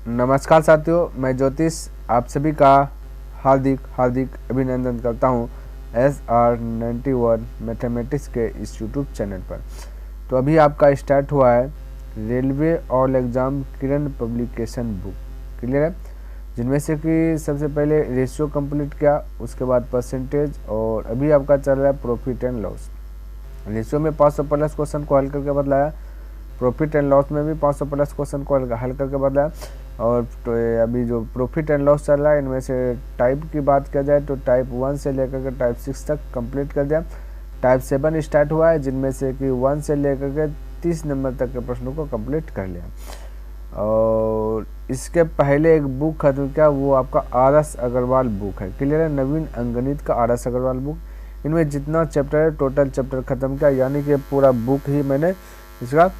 नमस्कार साथियों, मैं ज्योतिष आप सभी का हार्दिक अभिनंदन करता हूं SR91 मैथमेटिक्स के इस यूट्यूब चैनल पर। तो अभी आपका स्टार्ट हुआ है रेलवे ऑल एग्ज़ाम किरण पब्लिकेशन बुक, क्लियर है, जिनमें से कि सबसे पहले रेशियो कंप्लीट किया, उसके बाद परसेंटेज, और अभी आपका चल रहा है प्रॉफिट एंड लॉस। रेशियो में 500 प्लस क्वेश्चन को हल करके बदलाया, प्रॉफिट एंड लॉस में भी 500 प्लस क्वेश्चन को हल करके बदलाया। और तो अभी जो प्रॉफिट एंड लॉस चल रहा है, इनमें से टाइप की बात किया जाए तो टाइप 1 से लेकर के टाइप 6 तक कंप्लीट कर दिया। टाइप 7 स्टार्ट हुआ है, जिनमें से कि 1 से लेकर के 30 नंबर तक के प्रश्नों को कंप्लीट कर लिया। और इसके पहले एक बुक खत्म किया, वो आपका RS अग्रवाल बुक है, क्लियर है, नवीन अंकगणित का RS अग्रवाल बुक। इनमें जितना चैप्टर है टोटल चैप्टर खत्म किया, यानी कि पूरा बुक ही मैंने इसका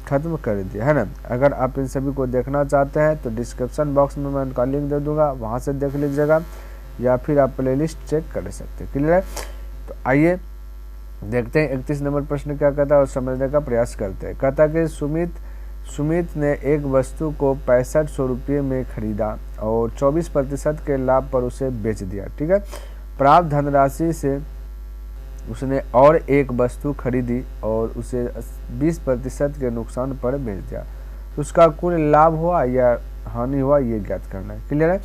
खत्म कर दिया है ना। अगर आप इन सभी को देखना चाहते हैं तो डिस्क्रिप्शन बॉक्स में मैं उनका लिंक दे दूंगा, वहां से देख लीजिएगा, या फिर आप प्लेलिस्ट चेक कर सकते हैं, क्लियर है। तो आइए देखते हैं 31 नंबर प्रश्न क्या कहता है और समझने का प्रयास करते हैं। कहता है कि सुमित ने एक वस्तु को 6500 रुपये में खरीदा और 24% के लाभ पर उसे बेच दिया, ठीक है। प्राप्त धनराशि से उसने और एक वस्तु खरीदी और उसे 20% के नुकसान पर बेच दिया, तो उसका कुल लाभ हुआ या हानि हुआ, ये ज्ञात करना है, क्लियर है।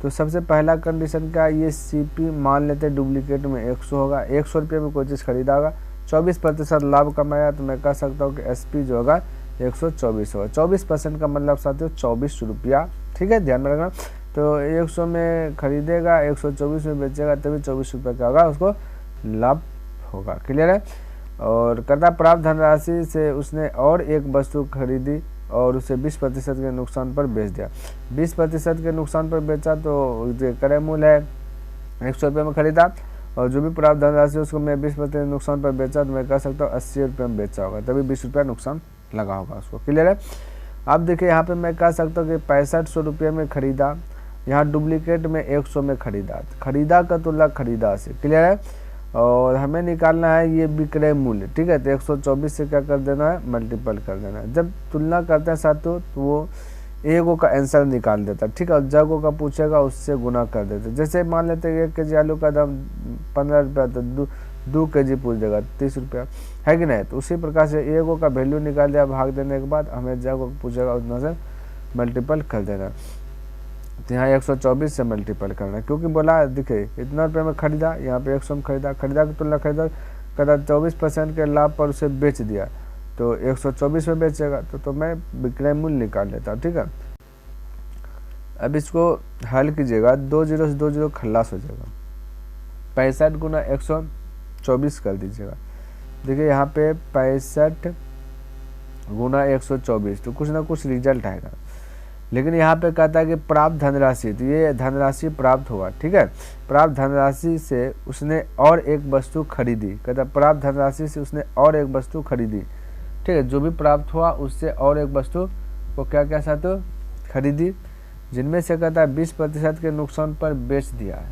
तो सबसे पहला कंडीशन क्या है, ये CP मान लेते हैं डुप्लीकेट में 100 होगा, 100 रुपये में कोई चीज़ खरीदा होगा, 24% लाभ कमाया, तो मैं कह सकता हूँ कि SP जो होगा 124 होगा। 24% का मतलब साथियों 24 रुपया, ठीक है, ध्यान में रखना। तो 100 में खरीदेगा, 124 में बेचेगा, तभी 24 रुपये का होगा, उसको लाभ होगा, क्लियर है। और कहता प्राप्त धनराशि से उसने और एक वस्तु खरीदी और उसे 20% के नुकसान पर बेच दिया। 20% के नुकसान पर बेचा, तो क्रय मूल्य है 100 रुपये में खरीदा, और जो भी प्राप्त धनराशि उसको मैं 20% नुकसान पर बेचा, तो मैं कह सकता हूँ 80 रुपये में बेचा होगा, तभी 20 रुपया नुकसान लगा होगा उसको, क्लियर है। अब देखिए यहाँ पे मैं कह सकता हूँ कि 6500 रुपये में खरीदा, यहाँ डुप्लीकेट में 100 में खरीदा का तुलना खरीदा से, क्लियर है। और हमें निकालना है ये विक्रय मूल्य, ठीक है। तो 124 से क्या कर देना है, मल्टीपल कर देना है। जब तुलना करते हैं साथियों तो वो एगो का आंसर निकाल देता है, ठीक है, और जगो का पूछेगा उससे गुना कर देते। जैसे मान लेते हैं 1 केजी आलू का दाम 15 रुपया, तो 2 केजी पूछ देगा 30 रुपया, है कि नहीं। तो उसी प्रकार से एगो का वैल्यू निकाल दिया, भाग देने के बाद हमें जगो पूछेगा उतना से मल्टीपल कर देना। तो यहाँ 124 से मल्टीपल करना, क्योंकि बोला देखिए इतना रुपये में खरीदा, यहाँ पे 100 में खरीदा की तुलना खरीदा, 24% के लाभ पर उसे बेच दिया, तो 124 में बेचेगा, तो मैं विक्रय मूल्य निकाल लेता हूँ, ठीक है। अब इसको हल कीजिएगा, 2 0 से 2 0 खल्लास हो जाएगा, 65 गुना 124 कर दीजिएगा। देखिए यहाँ पे 65 गुना 124, तो कुछ ना कुछ रिजल्ट आएगा। लेकिन यहाँ पे कहता है कि प्राप्त धनराशि, तो ये धनराशि प्राप्त हुआ, ठीक है। प्राप्त धनराशि से उसने और एक वस्तु खरीदी, कहता प्राप्त धनराशि से उसने और एक वस्तु खरीदी, ठीक है। जो भी प्राप्त हुआ उससे और एक वस्तु को क्या क्या साथ खरीदी, जिनमें से कहता है 20% के नुकसान पर बेच दिया है,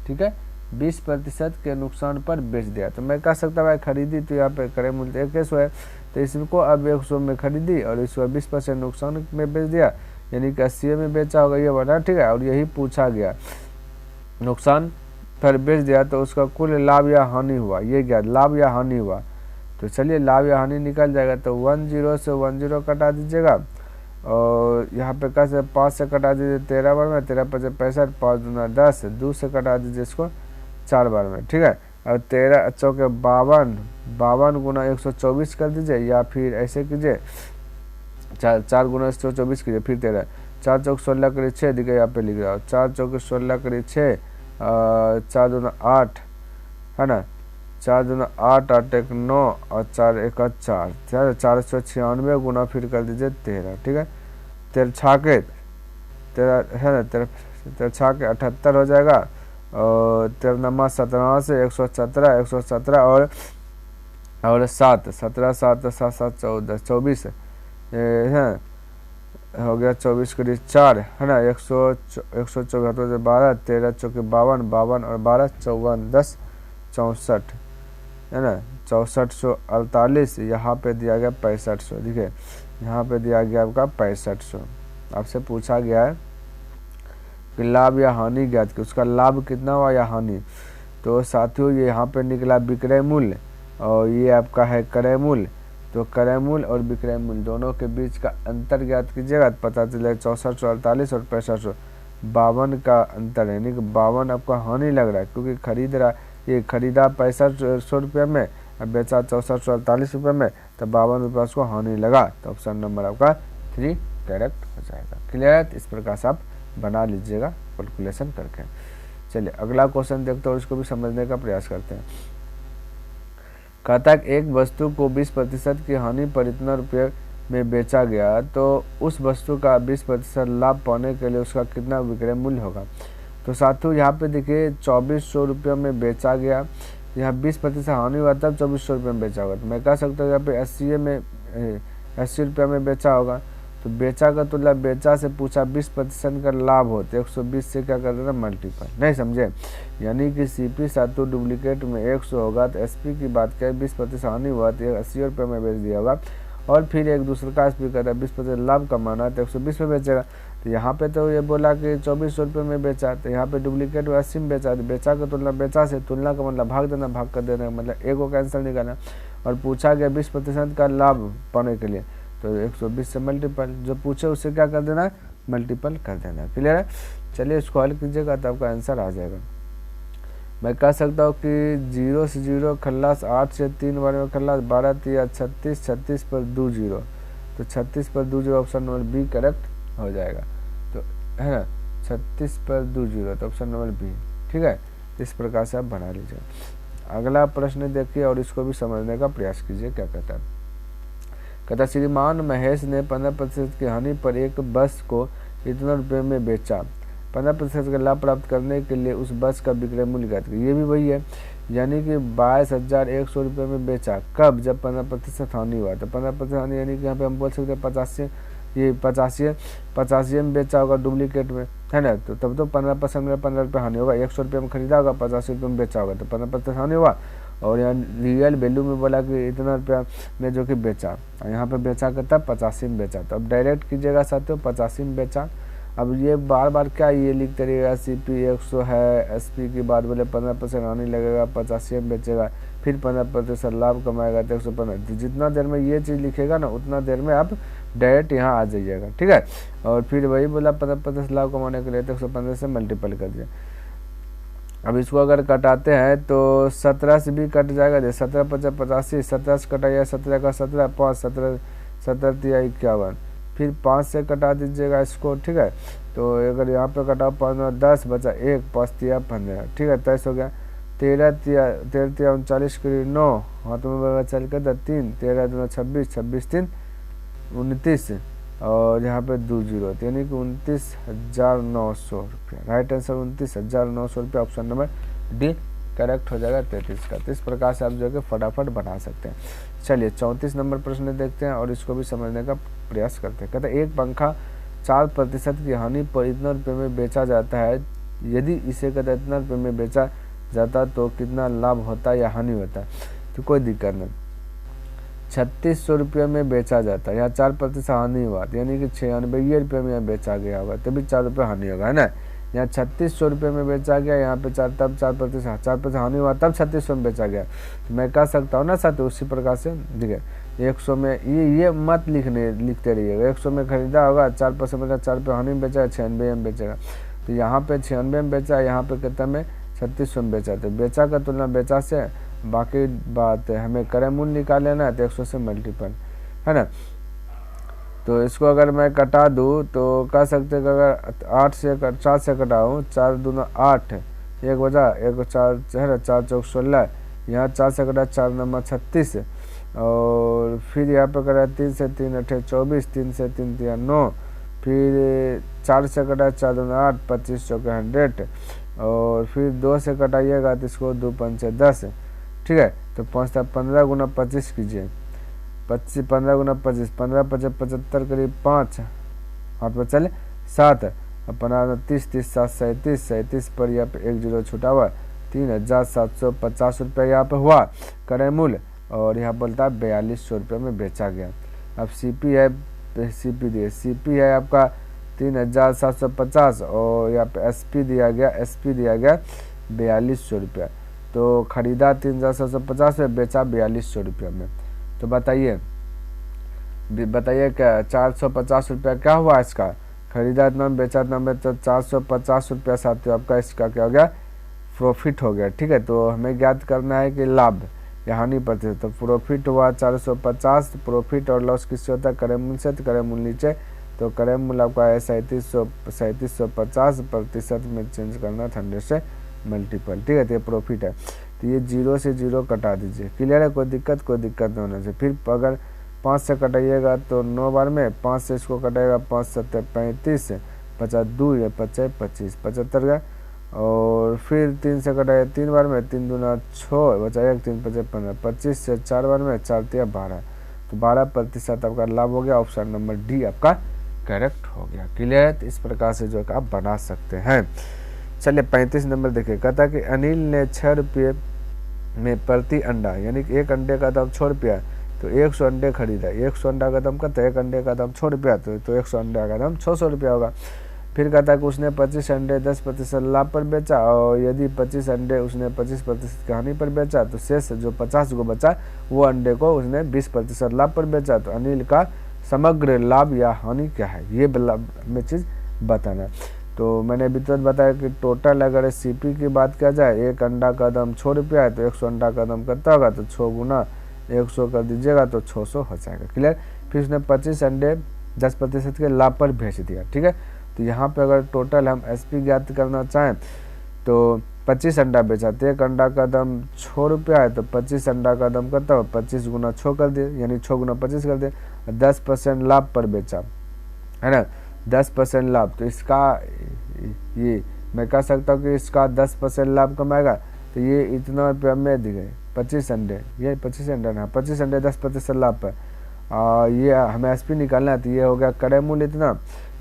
ठीक है, 20% के नुकसान पर बेच दिया। तो मैं कह सकता भाई खरीदी, तो यहाँ पे क्रय मूल्य 100 है, तो इसको अब 100 में खरीदी और इसको 20% नुकसान में बेच दिया, यानी कि 80 में बेचा होगा, ये बना, ठीक है। और यही पूछा गया, नुकसान पर बेच दिया तो उसका कुल लाभ या हानि हुआ, ये क्या लाभ या हानि हुआ। तो चलिए लाभ या हानि निकल जाएगा, तो 10 से 10 कटा दीजिएगा, और यहाँ पे कैसे 5 से कटा दीजिए 13 बार में, 13 5 65, 5 दूना 10, 2 से कटा दीजिए इसको 4 बार में, ठीक है। और 13 चौके 52, 52 गुना 124 कर दीजिए, या फिर ऐसे कीजिए 4 गुना 124 कीजिए, फिर 13, 4 चौक 16 करीब 6, देखिए यहाँ पे लिख रहा हूँ, 4 चौक 16 करीब 6, 4 दूना 8, है ना, 4 दूना 8, 8 1 9, और 4 1 4, 496 गुना फिर कर दीजिए 13, ठीक है। 13 छाके 13 है ना, 13 छाके 78 हो जाएगा, और 13 नमा 17 से 117, 117 और 7, 17 7 7 7 14 24 है, हो गया 24 करीब 4, है ना, 124 से 12, 13 चौके 52, 52 और 12 54, 10 64, है ना, 6448, यहाँ पे दिया गया 6500, देखिए यहाँ पे दिया गया आपका 6500, आपसे पूछा गया है कि लाभ या हानि ज्ञात की, उसका लाभ कितना हुआ या हानि। तो साथियों ये यहाँ पे निकला विक्रय मूल्य और ये आपका है क्रय मूल्य। तो क्रय मूल्य और विक्रय मूल्य दोनों के बीच का अंतर ज्ञात कीजिएगा। पता चले 6448 और 6552 का अंतर है, यानी कि 52 आपका हानि लग रहा है क्योंकि खरीदा 6500 रुपये में और बेचा 6448 रुपये में, तो 52 रुपये उसको हानि लगा। तो ऑप्शन नंबर आपका 3 करेक्ट हो जाएगा। क्लियर है? इस प्रकार से आप बना लीजिएगा कैलकुलेशन करके। चलिए अगला क्वेश्चन देखते हैं और इसको भी समझने का प्रयास करते हैं। कहता है एक वस्तु को 20% की हानि पर इतना रुपये में बेचा गया, तो उस वस्तु का 20% लाभ पाने के लिए उसका कितना विक्रय मूल्य होगा। तो साथियों यहाँ पे देखिए 2400 रुपये में बेचा गया, यहाँ 20% हानि हुआ तब 2400 रुपये में बेचा होगा। तो मैं कह सकता हूँ यहाँ पे 80 रुपये में बेचा होगा। तो बेचा का तुलना बेचा से पूछा 20% का लाभ हो तो 120 से क्या कर देना मल्टीपल, नहीं समझे। यानी कि CP सातु डुप्लीकेट में 100 होगा तो SP की बात करें 20% हानि हुआ तो 80 रुपये में बेच दिया होगा। और फिर एक दूसरे का SP कहता है 20% लाभ कमाना है तो 120 में बेचेगा। तो यहाँ पे तो ये बोला कि 2400 रुपये में बेचा, तो यहाँ पे डुप्लीकेट 80 में बेचा। तो बेचा का तुलना बेचा से, तुलना का मतलब भाग देना, भाग कर देना मतलब एक को कैंसिल निकालना। और पूछा गया 20% का लाभ पाने के लिए तो 120 से मल्टीपल, जो पूछे उससे क्या कर देना मल्टीपल कर देना। क्लियर है? चलिए इसको हल कीजिएगा तो आपका आंसर आ जाएगा। मैं कह सकता हूँ कि 0 से 0 खल्लास, 8 से 3 बार में खल्लास, 12 3 36, 36 पर 2 0, तो 36 पर 2 0 ऑप्शन नंबर बी करेक्ट हो जाएगा। तो है ना 36 पर 2 0 तो ऑप्शन नंबर बी। ठीक है, इस प्रकार से आप बना लीजिए। अगला प्रश्न देखिए और इसको भी समझने का प्रयास कीजिए क्या कहता है। कहता श्रीमान महेश ने 15% की हानि पर एक बस को इतना रुपये में बेचा। 15% का लाभ प्राप्त करने के लिए उस बस का विक्रय मूल्य ज्ञात करें। ये भी वही है, यानी कि 22,100 रुपये में बेचा। कब? जब 15% हानि हुआ। तो 15% हानि यानी कि यहाँ पे हम बोल सकते हैं 85 में बेचा होगा डुप्लीकेट में, है ना। तो तब तो 15% में 15 रुपये हानि होगा। 100 रुपये में खरीदा होगा, 85 रुपये में बेचा होगा, तो 15% हानि हुआ। और यहाँ रियल वैल्यू में बोला कि इतना रुपया में जो कि बेचा, यहाँ पे बेचा का तब 85 में बेचा। तो अब डायरेक्ट कीजिएगा साथियों 85 में बेचा। अब ये बार बार क्या ये लिखते रहिएगा CP 100 है, SP की बात बोले 15% हानि लगेगा, 85 में बेचेगा, फिर 15% लाभ कमाएगा तो 115। जितना देर में ये चीज़ लिखेगा ना उतना देर में आप डायरेक्ट यहाँ आ जाइएगा। ठीक है, और फिर वही बोला 15% लाभ कमाने के लिए तो 115 से मल्टीपल कर दिया। अब इसको अगर कटाते हैं तो 17 से भी कट जाएगा। 17 × 50 85, 17 से कटाइए 17 का 17, 5 17 17 3 51, फिर 5 से कटा दीजिएगा इसको। ठीक है, तो अगर यहाँ पे कटाओ 5 10 बचा 1, 5 3 15। ठीक है, 23 हो गया। 13 3 39 के 9 हाथों में चल के 3, 13 2 26, 26 3 29 और यहाँ पे 2 0, यानी कि 29,900 रुपये। राइट आंसर 29,900 रुपये, ऑप्शन नंबर डी करेक्ट हो जाएगा 33 का। तो इस प्रकार से आप जो है फटाफट बना सकते हैं। चलिए 34 नंबर प्रश्न देखते हैं और इसको भी समझने का प्रयास करते हैं। कहते हैं एक पंखा 4% की हानि पर इतना रुपये में बेचा जाता है, यदि इसे कहते हैं इतना रुपये में बेचा जाता तो कितना लाभ होता या हानि होता। तो कोई दिक्कत नहीं, 3600 रुपये में बेचा जाता है, यहाँ 4% हानि हुआ यानी कि 96 रुपये में यहाँ बेचा गया होगा तभी 4 रुपये हानि होगा, है ना। यहाँ 3600 रुपये में बेचा गया, यहाँ पे 4% हानि हुआ तब 3600 में बेचा गया। तो मैं कह सकता हूँ ना साथ उसी प्रकार से देखिए 100 में ये मत लिखते रहिएगा। 100 में खरीदा होगा, 4% मतलब 4 रुपये हानि में बेचा, 96 में बेचेगा। तो यहाँ पे 96 में बेचा, यहाँ पे कितना में 3600 में बेचा। तो बेचा का तुलना बेचा से, बाकी बात है हमें क्रय मूल्य निकाल लेना है तो 100 से मल्टीपल, है ना। तो इसको अगर मैं कटा दूँ तो कह सकते हैं कि अगर 4 से कटाऊँ, 4 दूना 8, 1 बजा 1 4 है ना, 4 चौक 16, यहाँ 4 से कटा 4 नंबर 36 और फिर यहाँ पे कटा 3 से 3 8 24, 3 से 3 3 9, फिर 4 से कटा 4 दूना 8, 25 चौके 100 और फिर 2 से कटाइएगा तो इसको 2 5 10। ठीक है, तो 15 गुना 25 कीजिए, 15 गुना 25, 15 5 75 करीब 5 हाथ पर चले 7, 15 30 30 7 37 पर यहाँ पे 1 0 छुटा हुआ, 3,750 रुपये यहाँ पे हुआ क्रय मूल्य और यहाँ बोलता है 4200 रुपये में बेचा गया। अब CP है, CP है आपका 3750 और यहाँ पे SP दिया गया 4200 रुपया। तो खरीदा 3750 में, बेचा 4200 रुपया में। तो बताइए क्या 450 रुपया क्या हुआ इसका, खरीदा इतना में बेचा इतना में, तो 450 रुपया साथियों आपका इसका क्या हो गया, प्रॉफिट हो गया। ठीक है, तो हमें ज्ञात करना है कि लाभ या हानि प्रतिशत। तो प्रॉफिट हुआ 450, प्रॉफिट और लॉस किससे होता है, क्रय मूल्य से, तो क्रय मूल्य नीचे, तो क्रय मूल्य आपका है 3750 प्रतिशत में चेंज करना 100 से मल्टीपल। ठीक है, तो ये प्रॉफिट है, तो ये 0 से 0 कटा दीजिए। क्लियर है, कोई दिक्कत नहीं होने से। फिर अगर 5 से कटाइएगा तो 9 बार में, 5 से इसको कटाएगा 5 7 35, 52 या 25 25 75 का, और फिर 3 से कटाएगा 3 बार में, 3 दूना 6 बचाएगा, 3 5 15, 25 से 4 बार में, 4 तिया 12, तो 12% आपका लाभ हो गया। ऑप्शन नंबर डी आपका करेक्ट हो गया। क्लियर है, तो इस प्रकार से जो आप बना सकते हैं। चलिए 35 नंबर देखिए, कहता कि अनिल ने 6 रुपये में प्रति अंडा, यानी कि एक अंडे का दाम 6 रुपया, तो 100 अंडे खरीदा। 100 अंडा का दाम कहता है, एक अंडे का दाम 6 रुपया, तो 100 अंडे का दाम 600 रुपया होगा। फिर कहता है कि उसने 25 अंडे 10% लाभ पर बेचा, और यदि 25 अंडे उसने 25% की हानि पर बेचा, तो शेष जो 50 को बचा वो अंडे को उसने 20% लाभ पर बेचा। तो अनिल का समग्र लाभ या हानि क्या है, ये में चीज़ बताना। तो मैंने अभी तो बताया कि टोटल अगर CP की बात किया जाए, एक अंडा का दाम 6 रुपया है, तो 100 अंडा का दाम कितना होगा, तो 6 गुना 100 कर दीजिएगा तो 600 हो जाएगा। क्लियर। फिर उसने 25 अंडे 10% के लाभ पर भेज दिया। ठीक है, तो यहाँ पे अगर टोटल हम SP ज्ञात करना चाहें तो 25 अंडा बेचा, तो एक अंडा का दाम 6 रुपया है, तो 25 अंडा का दाम करता हो 25 गुना 6 कर दिए, यानी 6 गुना 25 कर दिए, 10% लाभ पर बेचा, है ना, 10% लाभ। तो इसका ये मैं कह सकता हूँ कि इसका 10% लाभ कमाएगा, तो ये इतना रुपया में दी गए 25 अंडे, ये 25 अंडे ना, 25 अंडे 10% लाभ पर, ये हमें SP निकालना है। तो ये हो गया क्रय मूल्य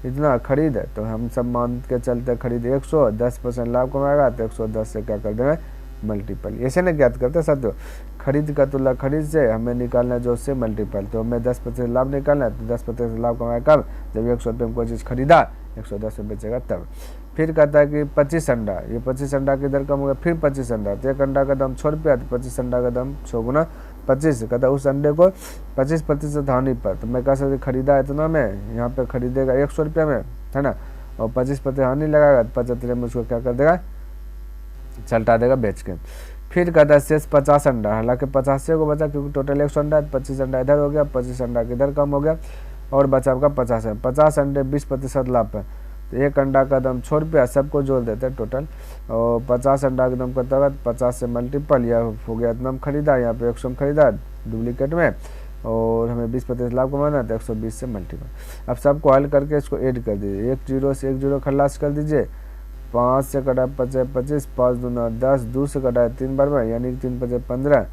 इतना खरीद है, तो हम सब मान के चलते खरीद 100, 10% लाभ कमाएगा, तो 110 से क्या कर देंगे मल्टीपल। ऐसे ना ज्ञात करते साथियों, खरीद का तुलना खरीद से हमें निकालना है जो उससे मल्टीपल, तो हमें 10% लाभ निकालना है, तो 10% लाभ कमाएगा कब, जब 100 रुपये में कोई चीज़ खरीदा 110 में बेचेगा तब। फिर कहता है कि 25 अंडा, ये 25 अंडा की दर कम हो गया, फिर 25 अंडा, तो एक अंडा का दाम 6 रुपया, तो 25 अंडा का दाम 6 गुना 25, कहता है उस अंडे को 25% हानि पर, तो मैं कह सकती खरीदा इतना में, यहाँ पे खरीदेगा 100 रुपया में, है ना, और 25% हानि लगाएगा, 75 में उसको क्या कर देगा, चलता देगा बेच के। फिर कहता है शेष 50 अंडा, हालांकि 85 को बचा क्योंकि टोटल 100 अंडा है, 25 अंडा इधर हो गया, 25 अंडा की इधर कम हो गया, और बचा आपका 50 है, 50 अंडे 20% लाभ पर, तो एक अंडा का दाम 6 रुपया, सबको जोड़ देते हैं टोटल, और 50 अंडा का दाम करता होगा 50 से मल्टीपल, यह हो गया इतना खरीदा, यहाँ पे 100 में खरीदा डुप्लीकेट में, और हमें 20% लाभ कमाना है, तो 120 से मल्टीपल। अब सबको हल करके इसको ऐड कर दीजिए, 1 0 से 1 0 खलास कर दीजिए, 5 से कटा 25 25, 5 दूना 10, 2 से कटा 3 बार में, यानी 3 5 15,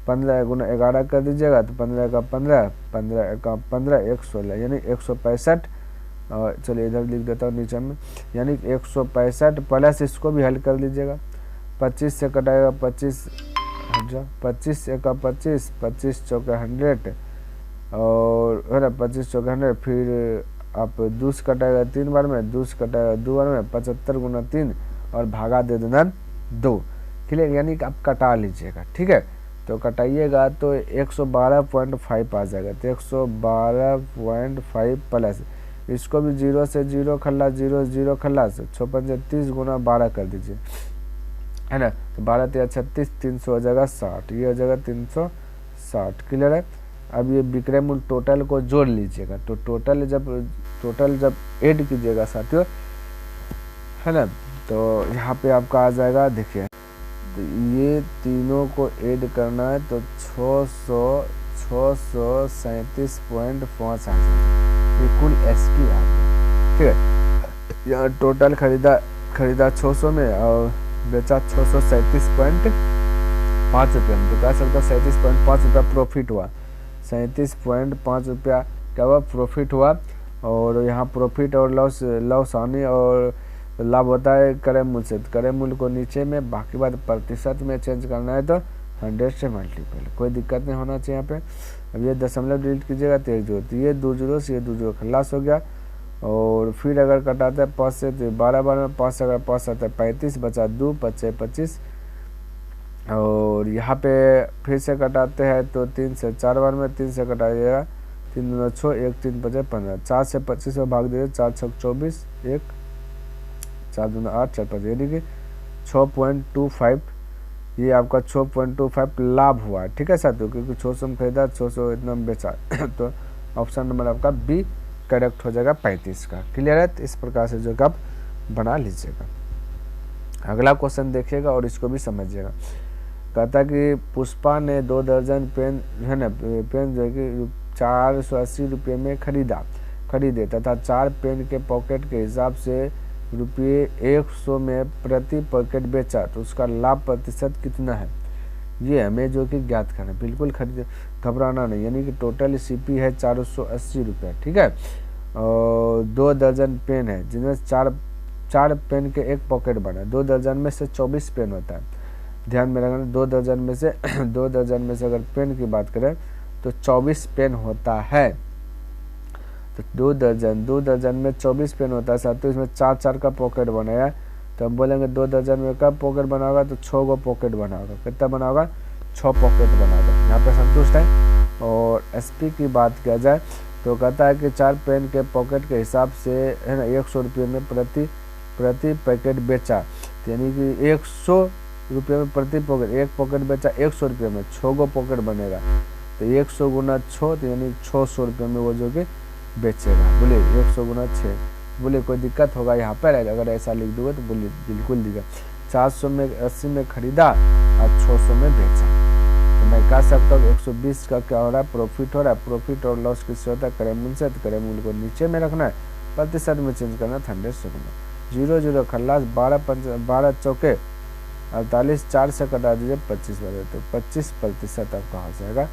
15 गुना 11 कर दीजिएगा, तो 15 का 15, 15 का 15, 116, यानी 165। चलिए इधर लिख देता हूँ नीचे में, यानी 165 प्लस इसको भी हल कर लीजिएगा, 25 से कटाएगा 25 हट 25 का 25, 25 चौका 100, और है ना 25 चौका 100, फिर आप 2 से कटाएगा 3 बार में, 2 से कटाएगा 2 बार में, 75 गुना 3 और भागा दे देना 2। क्लियर, यानी कि आप कटा लीजिएगा। ठीक है, तो कटाइएगा तो 112.5 आ जाएगा, तो 112.5 प्लस इसको भी 0 से 0 खल्लास, 0 0 खल्लास, 56 30 गुना 12 कर दीजिए, है ना, तो 12 3 36, 300 हो जाएगा 60, ये हो जाएगा 360। क्लियर है। अब ये विक्रय मूल्य टोटल को जोड़ लीजिएगा, तो टोटल जब ऐड कीजिएगा साथियों, है ना, तो यहाँ पे आपका आ जाएगा, देखिए तो ये तीनों को ऐड करना है, तो 637.5 आ जाएगा, ये कुल SP आ गया। ठीक है, यहाँ टोटल खरीदा 600 में और बेचा 637.5 रुपये में, तो कह सकता 37.5 रुपया प्रॉफिट हुआ, 37.5 रुपया क्या हुआ प्रॉफिट हुआ। और यहाँ प्रॉफिट और लॉस हानि और लाभ होता है क्रय मूल्य से, क्रय मूल्य को नीचे में, बाकी बात प्रतिशत में चेंज करना है, तो 100 से मल्टीपल, कोई दिक्कत नहीं होना चाहिए यहाँ पे। अब ये दशमलव डिलीट कीजिएगा तो 1 0, तो ये 2 0 से ये 2 0 खलास हो गया, और फिर अगर कटाते हैं 5 से तो 12 12 में 5 अगर 5 आता है 35, बचा 2, 5 25। और यहाँ पे फिर से कटाते हैं तो 3 से 4 बार में 3 से कटा जाएगा, 3 दूना 6, 1 3 5 15, 4 से 25 में भाग दीजिए, 4 6 24, 1 4 दूना 8 4 5, यानी कि 6.25, ये आपका 6.25 लाभ हुआ। ठीक है साथियों, क्योंकि 600 में खरीदा, 600 इतना में बेचा तो ऑप्शन नंबर आपका बी करेक्ट हो जाएगा 35 का। क्लियर है? तो इस प्रकार से जो आप बना लीजिएगा। अगला क्वेश्चन देखिएगा और इसको भी समझिएगा। कहता कि पुष्पा ने 2 दर्जन पेन है ना, पेन जो है कि 480 रुपये में खरीदे तथा 4 पेन के पॉकेट के हिसाब से रुपये 100 में प्रति पॉकेट बेचा, तो उसका लाभ प्रतिशत कितना है, ये हमें जो कि ज्ञात करना। बिल्कुल घबराना नहीं, यानी कि टोटल सीपी है 480 रुपये। ठीक है, और 2 दर्जन पेन है जिनमें 4 पेन के एक पॉकेट बना। 2 दर्जन में से 24 पेन होता है, ध्यान में रखना। 2 दर्जन में से 2 दर्जन में से अगर पेन की बात करें तो 24 पेन होता है। तो 2 दर्जन में 24 पेन होता है साथियों, इसमें 4 का पॉकेट बनाया। तो हम बोलेंगे 2 दर्जन में कब पॉकेट बना होगा, तो 6 गो पॉकेट बना होगा। कितना बना होगा, 6 पॉकेट बना होगा। यहाँ पे संतुष्ट है। और एसपी की बात किया जाए तो कहता है कि 4 पेन के पॉकेट के हिसाब से है ना 100 रुपये में प्रति पैकेट बेचा, तो यानी कि 100 रुपये में प्रति पॉकेट, एक पॉकेट बेचा 100 रुपये में, 6 गो पॉकेट बनेगा। तो 100 गुना 6, तो यानी 600 रुपये में वो जो कि बेचेगा। बोले 100 गुना 6, बोले कोई दिक्कत होगा यहाँ पर? अगर ऐसा लिख दूंगा तो बोले बिल्कुल दिक्कत। 400 में 80 में खरीदा और 600 में बेचा, तो मैं कह सकता हूँ 120 का क्या हो रहा है, प्रॉफिट हो रहा है। प्रॉफिट और लॉस किससे होता है, क्रय मूल्य से। तो क्रय मूल्य को नीचे में रखना है, प्रतिशत में चेंज करना है 100 से गुना। 0 0 खल्लास, 12 चौके 48, 4 से कटा दीजिए 25 बजे, तो 25% आपका हो जाएगा।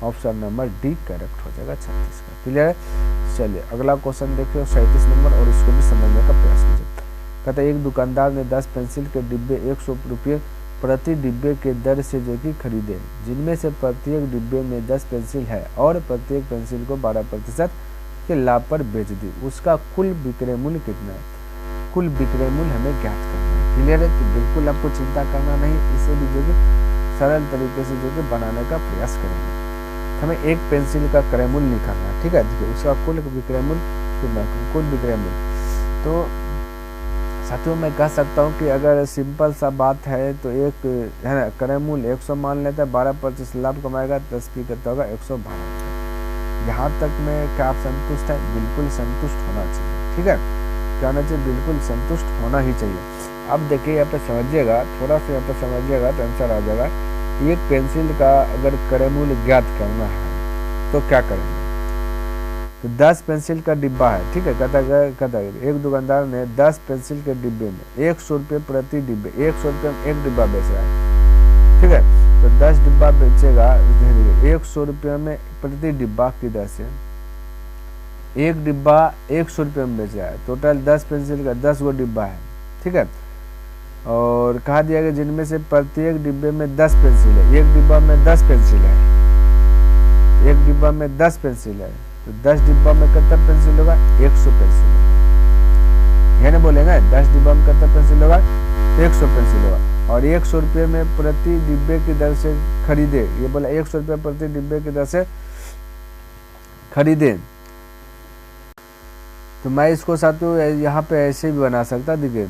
ऑप्शन नंबर डी करेक्ट हो जाएगा 36 का। क्लियर है? चलिए अगला क्वेश्चन देखिए 37 नंबर, और इसको भी समझने का प्रयास कीजिए। कहता है एक दुकानदार ने 10 पेंसिल के डिब्बे 100 रुपये प्रति डिब्बे के दर से जो कि खरीदे, जिनमें से प्रत्येक डिब्बे में 10 पेंसिल है और प्रत्येक पेंसिल को 12% के लाभ पर बेच दी। उसका कुल विक्रय मूल्य कितना है? कुल विक्रय मूल्य हमें ज्ञात करना है। क्लियर है? तो बिल्कुल आपको चिंता करना नहीं, इसे भी जो कि सरल तरीके से जो कि बनाने का प्रयास करेंगे। हमें एक पेंसिल का क्रय मूल्य निकालना है। ठीक है, देखिए उसका कुल विक्रय मूल्य कितना है, कुल विक्रय मूल्य। तो साथियों मैं कह सकता हूँ कि अगर सिंपल सा बात है तो एक है ना क्रय मूल्य 100 मान लेता है, 12% लाभ कमाएगा, 10 पी कितना होगा 112। यहाँ तक में क्या आप संतुष्ट है? बिल्कुल संतुष्ट होना चाहिए। ठीक है, क्या होना चाहिए? बिल्कुल संतुष्ट होना ही चाहिए। अब देखिए यहाँ पे समझिएगा, थोड़ा सा यहाँ पे समझिएगा तो आंसर आ जाएगा। एक पेंसिल का अगर क्रय मूल्य ज्ञात करना है तो क्या करेंगे? तो 10 पेंसिल का डिब्बा है। ठीक है, कहता है एक दुकानदार ने 10 पेंसिल के डिब्बे में 100 रुपये प्रति डिब्बे, 100 रुपये में एक डिब्बा बेच रहा है। ठीक है, तो 10 डिब्बा बेचेगा 100 रुपये में प्रति डिब्बा की दर से। एक डिब्बा 100 रुपये में बेच रहा है, टोटल 10 पेंसिल का 10 गो डिब्बा है। ठीक है, और कहा दिया गया जिनमें से प्रत्येक डिब्बे में 10 पेंसिल है। एक डिब्बा में 10 पेंसिल है, एक डिब्बा में 10 पेंसिल है, तो 10 डिब्बा में कितना पेंसिल होगा? 100 पेंसिल होगा। यह नहीं बोलेंगे 10 डिब्बा में कितना पेंसिल होगा? 100 पेंसिल होगा। और 100 रुपये में प्रति डिब्बे की दर से खरीदे, ये बोला 100 रुपये प्रति डिब्बे की दर से खरीदे। तो मैं इसको साथियों यहाँ पे ऐसे भी बना सकता। देखिए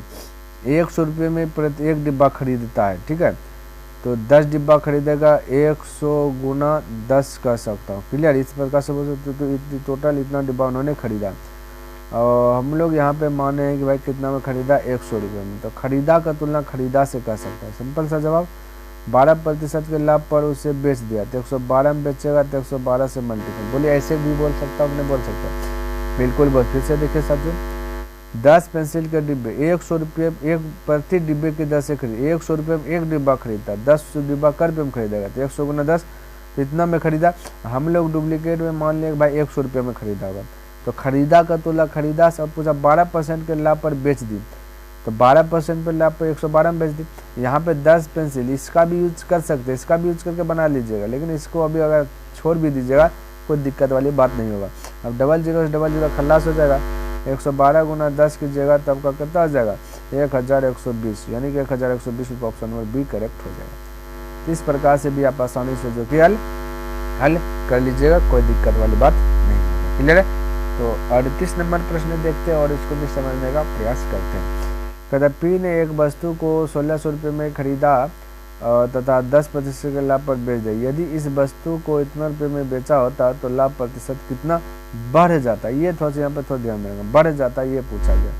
100 रुपये में प्रति एक डिब्बा खरीदता है। ठीक है, तो 10 डिब्बा खरीदेगा, 100 गुना 10 कर सकता हूँ। क्लियर? इस प्रकार से बोल सकते तो टोटल इतना डिब्बा उन्होंने खरीदा। और हम लोग यहाँ पे माने हैं कि भाई कितना में खरीदा? 100 रुपये में। तो खरीदा का तुलना खरीदा से कर सकता है। सिंपल सा जवाब, 12% के लाभ पर उसे बेच दिया, तो 112 में बेचेगा तो 112 से मल्टीपल। बोलिए ऐसे भी बोल सकता हूँ, नहीं बोल सकता? बिल्कुल बोल। फिर से देखिए साथियों, 10 पेंसिल के डिब्बे 100 रुपये एक प्रति डिब्बे की दर से खरीद, 100 रुपये में एक डिब्बा खरीदता, 10 डिब्बा कर रुपये में खरीदेगा, तो 100 गुना 10 तो इतना में खरीदा। हम लोग डुप्लीकेट में मान लिया भाई 100 रुपये में खरीदा होगा, तो खरीदा का तुलना खरीदा से पूछा 12% के लाभ पर बेच दी, तो 12% पर लाभ पर 112 में बेच दी। यहाँ पे 10 पेंसिल इसका भी यूज कर सकते, इसका भी यूज करके बना लीजिएगा, लेकिन इसको अभी अगर छोड़ भी दीजिएगा कोई दिक्कत वाली बात नहीं होगा। अब 00 से 00 खल्लास हो जाएगा, 112 गुना 10 कीजिएगा तो आपका कितना आ जाएगा 1120, यानी कि 1120 रुपये ऑप्शन नंबर बी करेक्ट हो जाएगा। इस प्रकार से भी आप आसानी से जो कि हल कर लीजिएगा, कोई दिक्कत वाली बात नहीं होगी। क्लियर है? तो 38 नंबर प्रश्न देखते हैं और इसको भी समझने का प्रयास करते हैं। कहता पी ने एक वस्तु को 1600 रुपये में खरीदा तथा 10% के लाभ पर बेच दिया। यदि इस वस्तु को इतना रुपये में बेचा होता तो लाभ प्रतिशत कितना बढ़ जाता? ये थोड़ा सा यहाँ पर थोड़ा ध्यान देना, बढ़ जाता ये पूछा गया।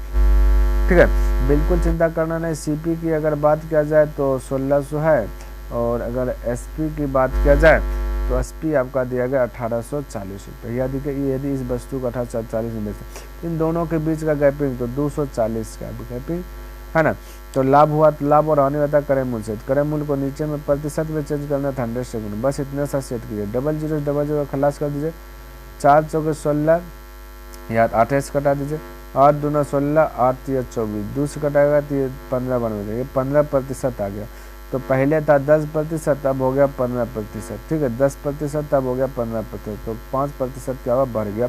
ठीक है, बिल्कुल चिंता करना नहीं। सीपी की अगर बात किया जाए तो 1600 है, और अगर एसपी की बात किया जाए तो एसपी आपका दिया गया 1840 रुपये। यदि इस वस्तु को 1840 में बेचते, इन दोनों के बीच का गैपिंग तो 240 का गैपिंग है ना। तो लाभ हुआ तो लाभ और हानि होता है क्रय मूल्य से। क्रय मूल्य को नीचे में प्रतिशत में चेंज करना था 100 से गुना, बस इतना सा सेट कीजिए। 00 खलास कर दीजिए, 4 चौके 16 या 8 से कटा दीजिए, 8 दूना 16, 8 तिया 24, 2 से कटाएगा तो ये 15 बन जाएगा, ये 15% आ गया। तो पहले था 10%, अब हो गया 15%। ठीक है, 10% अब हो गया 15%, तो 5% क्या हुआ, बढ़ गया।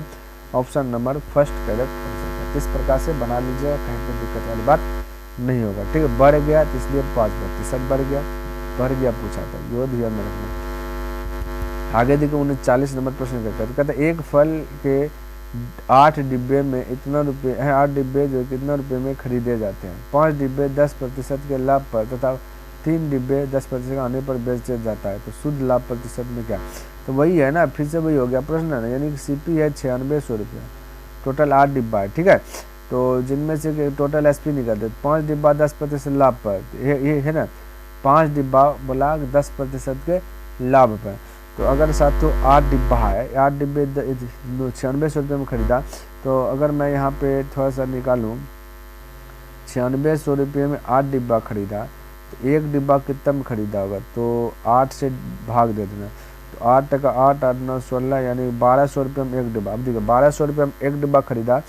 ऑप्शन नंबर फर्स्ट करेक्ट हो जाएगा। इस प्रकार से बना लीजिएगा, कहीं पर दिक्कत वाली बात नहीं होगा। ठीक है, बढ़ गया तो इसलिए 5% बढ़ गया पूछा था, ये ध्यान में रखना। आगे देखो 39 नंबर प्रश्न कहता है एक फल के 8 डिब्बे में इतना रुपये है, 8 डिब्बे जो कितना रुपये में खरीदे जाते हैं। 5 डिब्बे 10% के लाभ पर तथा 3 डिब्बे 10% का आने पर बेच जाता है, तो शुद्ध लाभ प्रतिशत में क्या? तो वही है ना, फिर से वही हो गया प्रश्न है ना, यानी कि सीपी है 9600 रुपये, टोटल 8 डिब्बा है। ठीक है, तो जिनमें से टोटल एसपी निकाल दे, 5 डिब्बा 10% लाभ पर, ये है ना, 5 डिब्बा बोला 10% के लाभ पर। तो अगर साथियों 8 डिब्बा है, 8 डिब्बे 9600 रुपये में खरीदा, तो अगर मैं यहाँ पे थोड़ा सा निकालूँ, 9600 रुपये में 8 डिब्बा खरीदा, तो एक डिब्बा कितना में खरीदा होगा, तो 8 से भाग दे देना, तो 8 टका 8, 8 9 16, यानी 1200 रुपये में एक डिब्बा। अब देखिए 1200 रुपये में एक डिब्बा खरीदा,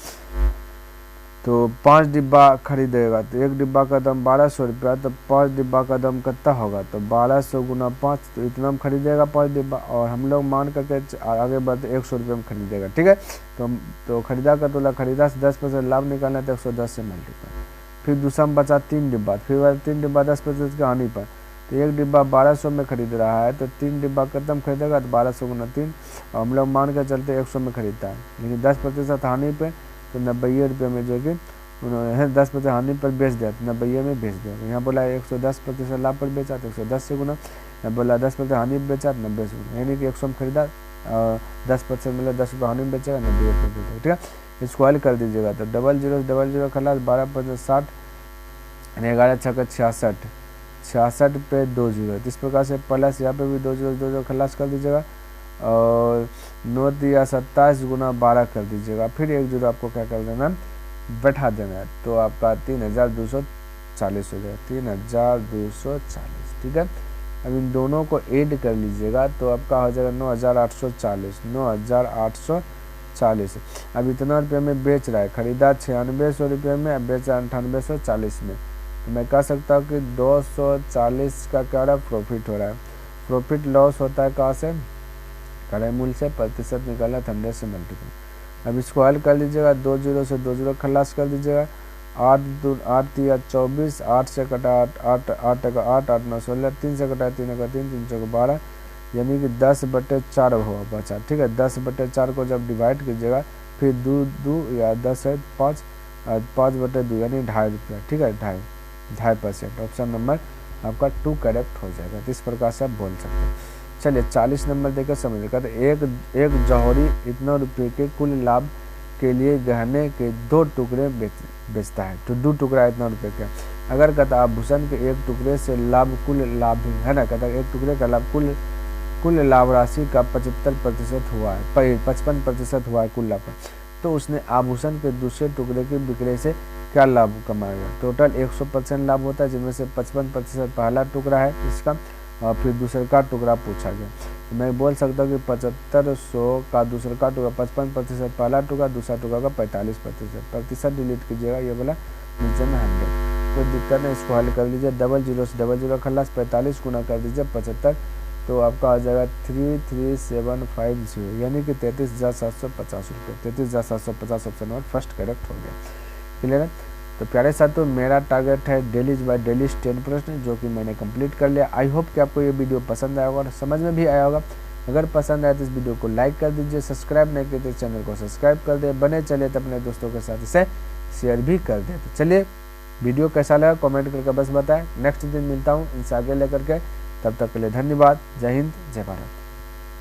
तो 5 डिब्बा खरीदेगा, तो एक डिब्बा का दाम 1200 रुपया, तो 5 डिब्बा का दाम कितना होगा, तो 1200 गुना 5, तो इतना में खरीदेगा 5 डिब्बा। और हम लोग मान करके आगे बढ़ते 100 रुपये में खरीदेगा। ठीक है, तो खरीदा का तो खरीदा से 10% लाभ निकालना, तो 110 से मल्टीप्लाई। फिर दूसरा में बचा 3 डिब्बा, फिर 3 डिब्बा 10% की हानि पर, तो एक डिब्बा 1200 में खरीद रहा है, तो 3 डिब्बा कितना खरीदेगा, तो 1200 गुना 3, और हम लोग मान कर चलते 100 में खरीदता है, लेकिन 10% हानि पे, तो 90 रुपये में जो कि उन्होंने 10% हानि पर बेच दिया, तो 90 में बेच दिया। यहाँ बोला 110% लाभ पर बेचा, तो 110 से गुना, बोला 10% हानि पर बेचा, 90 से गुना, यानी कि 100 में खरीदा, 10% मतलब 10 रुपये हानि में बेचेगा, 90 रुपये बेचेगा। ठीक है, इसको हल कर दीजिएगा, तो 00 खलास 12 60, 11 छक्का 66, 66 पे 2 जीरो, इस प्रकार से प्लस यहाँ पे भी 2 0 खलास कर दीजिएगा, और 9 दिया 27 गुना 12 कर दीजिएगा, फिर 1 जीरो आपको क्या कर देना, बैठा देना है, तो आपका 3240 हो जाएगा, 3240। ठीक है, अब इन दोनों को ऐड कर लीजिएगा, तो आपका हो जाएगा 9840, 9840। अब इतना रुपये में बेच रहा है, खरीदा 9600 रुपये में, अब बेचा 9840 में, तो मैं कह सकता हूँ कि 240 का क्या रहा है, प्रॉफिट हो रहा है। प्रॉफिट लॉस होता है कहाँ से, क्रय मूल्य से, प्रतिशत निकालना 100 से मल्टीप्लाई। अब इसको हल कर लीजिएगा, 20 से 20 खलास कर दीजिएगा, 8 तिया 24, 8 से कटा 8, 8 टका 8, 8 9 16, 3 से कटा 3 का 3, 3 चौका 12, यानी कि 10/4 हुआ बचा। ठीक है, 10/4 को जब डिवाइड कीजिएगा, फिर 2 या 10 है 5, 5/2 यानी 2.5 रुपया। ठीक है, 2.5%। ऑप्शन नंबर आपका 2 करेक्ट हो जाएगा। तो इस प्रकार से आप बोल सकते हैं। चलिए 40 नंबर देकर समझिए, कहते एक जौहरी इतना रुपये के कुल लाभ के लिए गहने के 2 टुकड़े बेचता है, तो 2 टुकड़ा इतना रुपये का। अगर कहता आभूषण के एक टुकड़े से लाभ कुल लाभ है ना, कहता एक टुकड़े का लाभ कुल लाभ राशि का 75% हुआ है, 55% हुआ है कुल लाभ, तो उसने आभूषण के दूसरे टुकड़े के बिक्री से क्या लाभ कमाएगा। टोटल 100% लाभ होता है, जिनमें से 55% पहला टुकड़ा है इसका, और फिर दूसरे का टुकड़ा पूछा गया। तो मैं बोल सकता हूँ कि 7500 का दूसरे का टुकड़ा 55% पहला टुकड़ा, दूसरा टुकड़ा का 45%। प्रतिशत डिलीट कीजिएगा, ये बोला नीचे में 100, कोई दिक्कत नहीं। इसको हल कर लीजिए, 00 से 00 खलास 45 गुना कर दीजिए 75, तो आपका आ जाएगा 33750 यानी कि 33,750 रुपये। 33,750 ऑप्शन नंबर फर्स्ट करेक्ट हो गया। क्लियर है। तो प्यारे साथियों, मेरा टारगेट है डेली बाय डेली 10 प्रश्न, जो कि मैंने कंप्लीट कर लिया। आई होप कि आपको ये वीडियो पसंद आया होगा और समझ में भी आया होगा। अगर पसंद आए तो इस वीडियो को लाइक कर दीजिए, सब्सक्राइब नहीं किए तो चैनल को सब्सक्राइब कर दे, बने चले तो अपने दोस्तों के साथ इसे शेयर भी कर दे। तो चलिए, वीडियो कैसा लगा कमेंट करके बस बताएं। नेक्स्ट दिन मिलता हूँ इनसे आगे लेकर के, तब तक के लिए धन्यवाद। जय हिंद, जय भारत।